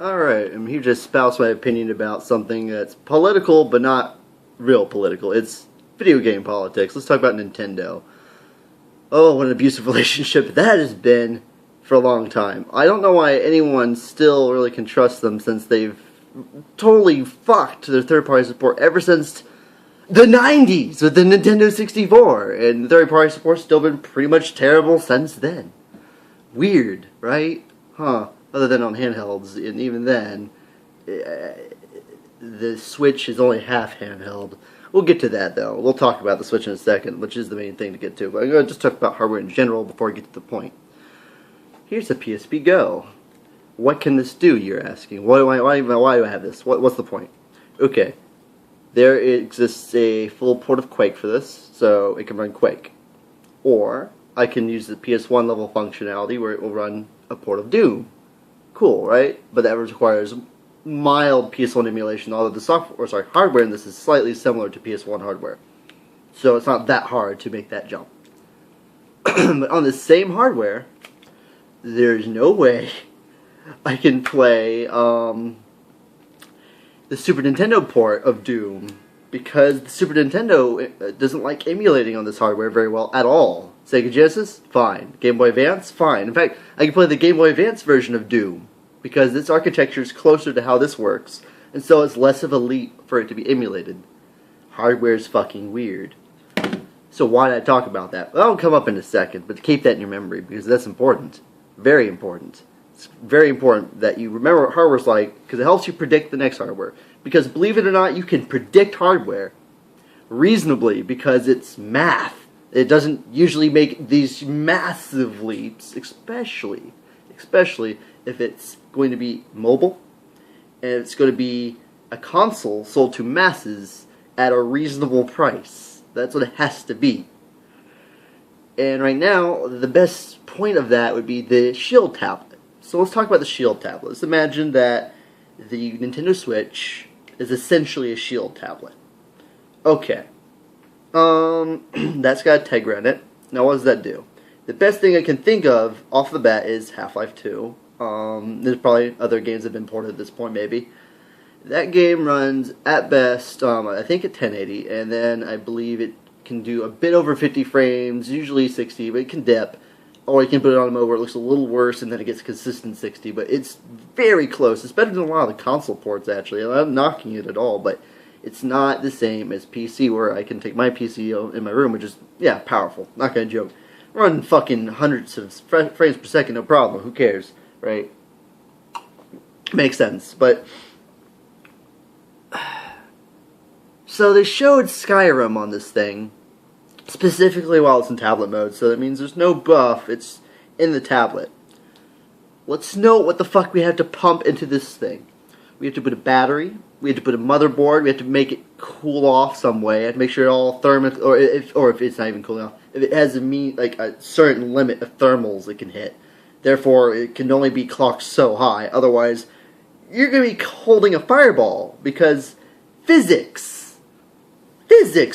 Alright, I'm here to espouse my opinion about something that's political, but not real political. It's video game politics. Let's talk about Nintendo. Oh, what an abusive relationship that has been for a long time. I don't know why anyone still really can trust them, since they've totally fucked their third-party support ever since the 90s with the Nintendo 64. And third-party support's still been pretty much terrible since then. Weird, right? Huh. Other than on handhelds, and even then, the Switch is only half handheld. We'll get to that, though. We'll talk about the Switch in a second, which is the main thing to get to. But I'm going to just talk about hardware in general before I get to the point. Here's the PSP Go. What can this do, you're asking? Why do I have this? What's the point? Okay. There exists a full port of Quake for this, so it can run Quake. Or, I can use the PS1 level functionality where it will run a port of Doom. Cool, right? But that requires mild PS1 emulation, although the hardware in this is slightly similar to PS1 hardware. So it's not that hard to make that jump. But on the same hardware, there's no way I can play the Super Nintendo port of Doom, because the Super Nintendo doesn't like emulating on this hardware very well at all. Sega Genesis? Fine. Game Boy Advance? Fine. In fact, I can play the Game Boy Advance version of Doom, because its architecture is closer to how this works, and so it's less of a leap for it to be emulated. Hardware's fucking weird. So why did I talk about that? Well, that'll come up in a second, but keep that in your memory, because that's important. Very important. It's very important that you remember what hardware's like, because it helps you predict the next hardware. Because believe it or not, you can predict hardware reasonably, because it's math. It doesn't usually make these massive leaps, especially if it's going to be mobile, and it's going to be a console sold to masses at a reasonable price. That's what it has to be. And right now, the best point of that would be the Shield tablet. So let's talk about the Shield tablet. Let's imagine that the Nintendo Switch is essentially a Shield tablet. Okay. That's got Tegra in it. Now, what does that do? The best thing I can think of off the bat is Half-Life 2. There's probably other games that have been ported at this point, maybe. That game runs, at best, I think at 1080, and then I believe it can do a bit over 50 frames, usually 60, but it can dip. Or you can put it on a mode where it looks a little worse, and then it gets consistent 60, but it's very close. It's better than a lot of the console ports, actually. I'm not knocking it at all, but it's not the same as PC, where I can take my PC in my room, which is, yeah, powerful. Not gonna joke. Run fucking hundreds of frames per second, no problem. Who cares, right? Makes sense, but... So they showed Skyrim on this thing, specifically while it's in tablet mode, so that means there's no buff, it's in the tablet. Let's note what the fuck we have to pump into this thing. We have to put a battery, we have to put a motherboard, we have to make it cool off some way, I have to make sure it all thermic, or if it's not even cooling off, if it has a certain limit of thermals it can hit. Therefore, it can only be clocked so high, otherwise you're going to be holding a fireball, because physics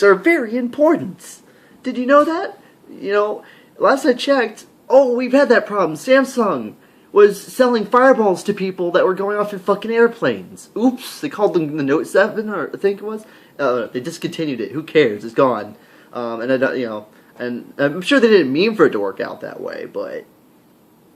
are very important. Did you know that? You know, last I checked, we've had that problem. Samsung was selling fireballs to people that were going off in fucking airplanes. Oops, they called them the Note 7, or I think it was. They discontinued it. Who cares? It's gone. And I'm sure they didn't mean for it to work out that way, but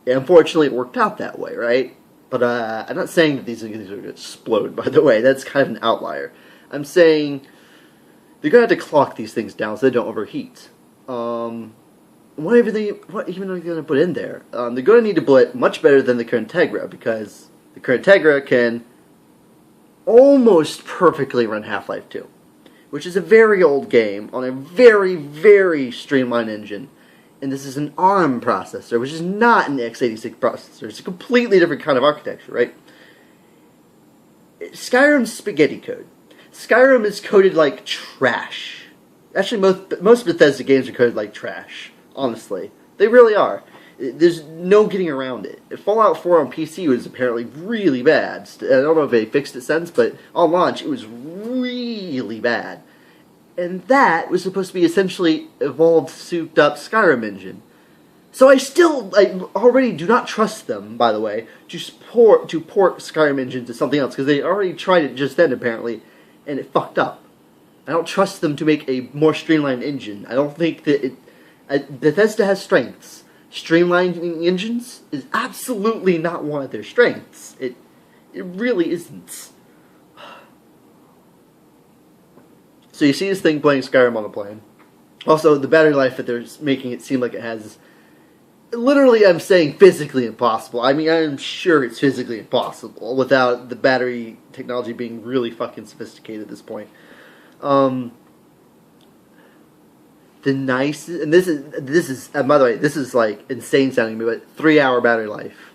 unfortunately it worked out that way, right? But I'm not saying that these things are going to explode, by the way. That's kind of an outlier. I'm saying they're going to have to clock these things down so they don't overheat. What even are they going to put in there? They're going to need to do it much better than the current Tegra, because the current Tegra can almost perfectly run Half-Life 2, which is a very old game on a very, very streamlined engine. And this is an ARM processor, which is not an x86 processor. It's a completely different kind of architecture, right? Skyrim's spaghetti code. Skyrim is coded like trash. Actually, most Bethesda games are coded like trash. Honestly, they really are. There's no getting around it. Fallout 4 on PC was apparently really bad. I don't know if they fixed it since, but on launch it was really bad. And that was supposed to be essentially evolved, souped up Skyrim engine. So I already do not trust them, by the way, to port Skyrim engine to something else because they already tried it just then apparently, and it fucked up. I don't trust them to make a more streamlined engine. I don't think that Bethesda has strengths. Streamlining engines is absolutely not one of their strengths. It really isn't. So you see this thing playing Skyrim on a plane. Also, the battery life that they're making it seem like it has... Literally, I'm saying physically impossible. I mean, I'm sure it's physically impossible without the battery technology being really fucking sophisticated at this point. The nicest... And this is by the way, this is like insane sounding to me, but 3-hour battery life.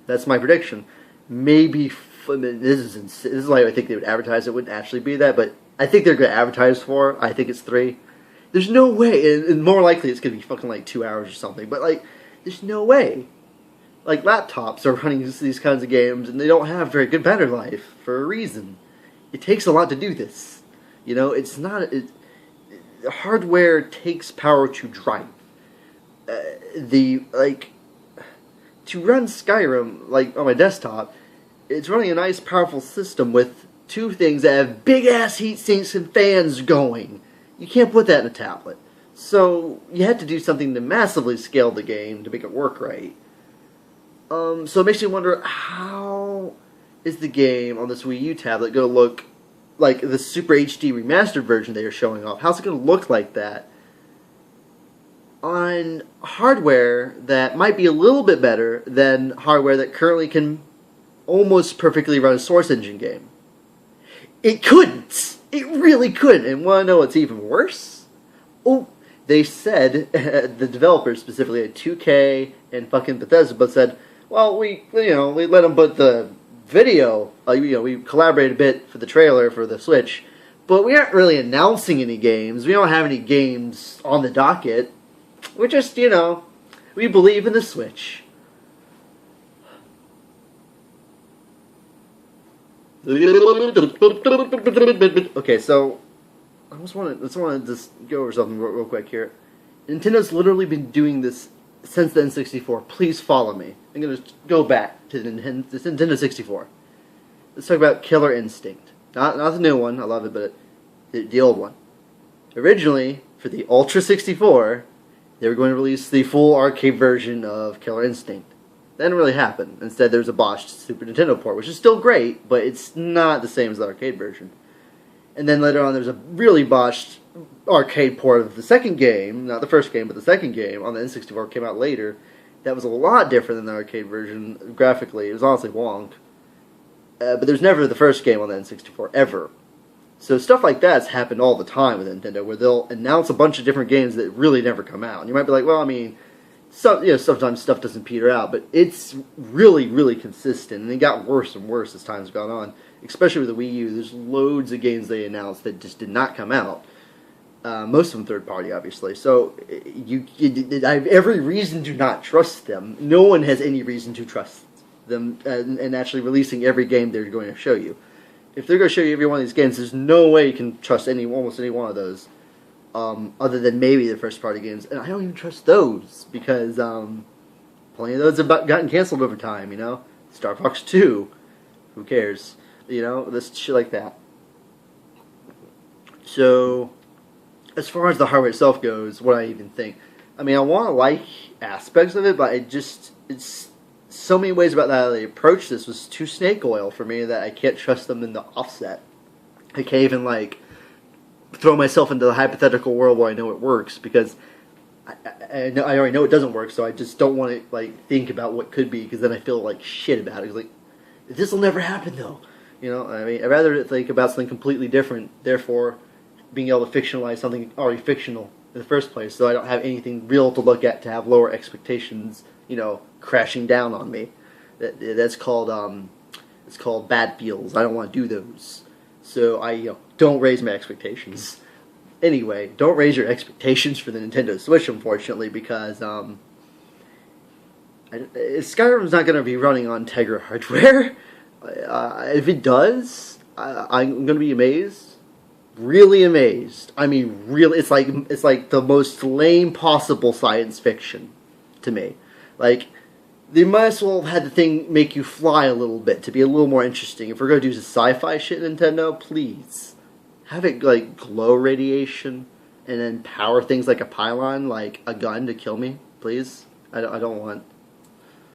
That's my prediction. Maybe... this is why I think they would advertise it. Wouldn't actually be that, but I think they're going to advertise for. I think it's 3. There's no way, and more likely it's going to be fucking like 2 hours or something. But like, there's no way. Like laptops are running these kinds of games, and they don't have very good battery life for a reason. It takes a lot to do this. You know, it's not. Hardware takes power to drive. To run Skyrim like on my desktop, it's running a nice, powerful system with 2 things that have big-ass heat sinks and fans going. You can't put that in a tablet. So you had to do something to massively scale the game to make it work right. So it makes you wonder, how is the game on this Wii U tablet going to look like the Super HD remastered version they are showing off? How's it going to look like that on hardware that might be a little bit better than hardware that currently can almost perfectly run a Source Engine game? It couldn't. It really couldn't. And want to know what's even worse? Oh, they said, the developers specifically at 2K and fucking Bethesda both said, well, we let them put the video, we collaborated a bit for the trailer for the Switch, but we aren't really announcing any games. We don't have any games on the docket. We're just, we believe in the Switch. Okay, so I just want to just go over something real quick here. Nintendo's literally been doing this since the N64. Please follow me. I'm going to go back to the Nintendo 64. Let's talk about Killer Instinct. Not the new one, I love it, but the old one. Originally, for the Ultra 64, they were going to release the full arcade version of Killer Instinct. That didn't really happen. Instead, there's a botched Super Nintendo port, which is still great, but it's not the same as the arcade version. And then later on, there's a really botched arcade port of the second game, not the first game, but the second game on the N64 came out later. That was a lot different than the arcade version graphically. It was honestly wonk. But there's never the first game on the N64, ever. So stuff like that's happened all the time with Nintendo, where they'll announce a bunch of different games that really never come out. And you might be like, well, I mean, sometimes stuff doesn't peter out, but it's really, really consistent, and it got worse and worse as time's gone on. Especially with the Wii U, there's loads of games they announced that just did not come out. Most of them third-party, obviously. So I have every reason to not trust them. No one has any reason to trust them and actually releasing every game they're going to show you. If they're going to show you every one of these games, there's no way you can trust almost any one of those, other than maybe the first-party games. And I don't even trust those, because plenty of those have gotten canceled over time, Star Fox 2, who cares? This shit like that. So, as far as the hardware itself goes, what I even think, I mean, I want to like aspects of it, but it's so many ways about how they approach this was too snake oil for me that I can't trust them in the offset. I can't even, throw myself into the hypothetical world where I know it works, because I already know it doesn't work, so I just don't want to, think about what could be, because then I feel like shit about it. This will never happen, though. I mean, I'd rather think about something completely different, therefore being able to fictionalize something already fictional in the first place, so I don't have anything real to look at to have lower expectations, crashing down on me. That's called, it's called bad feels. I don't want to do those. So I, don't raise my expectations. Anyway, don't raise your expectations for the Nintendo Switch, unfortunately, because, Skyrim's not going to be running on Tegra hardware. If it does, I'm going to be amazed. Really amazed. I mean, really, it's like the most lame possible science fiction to me. They might as well have had the thing make you fly a little bit to be a little more interesting. If we're going to do some sci-fi shit, Nintendo, please. Have it, like, glow radiation and then power things like a pylon, like a gun to kill me, please. I don't want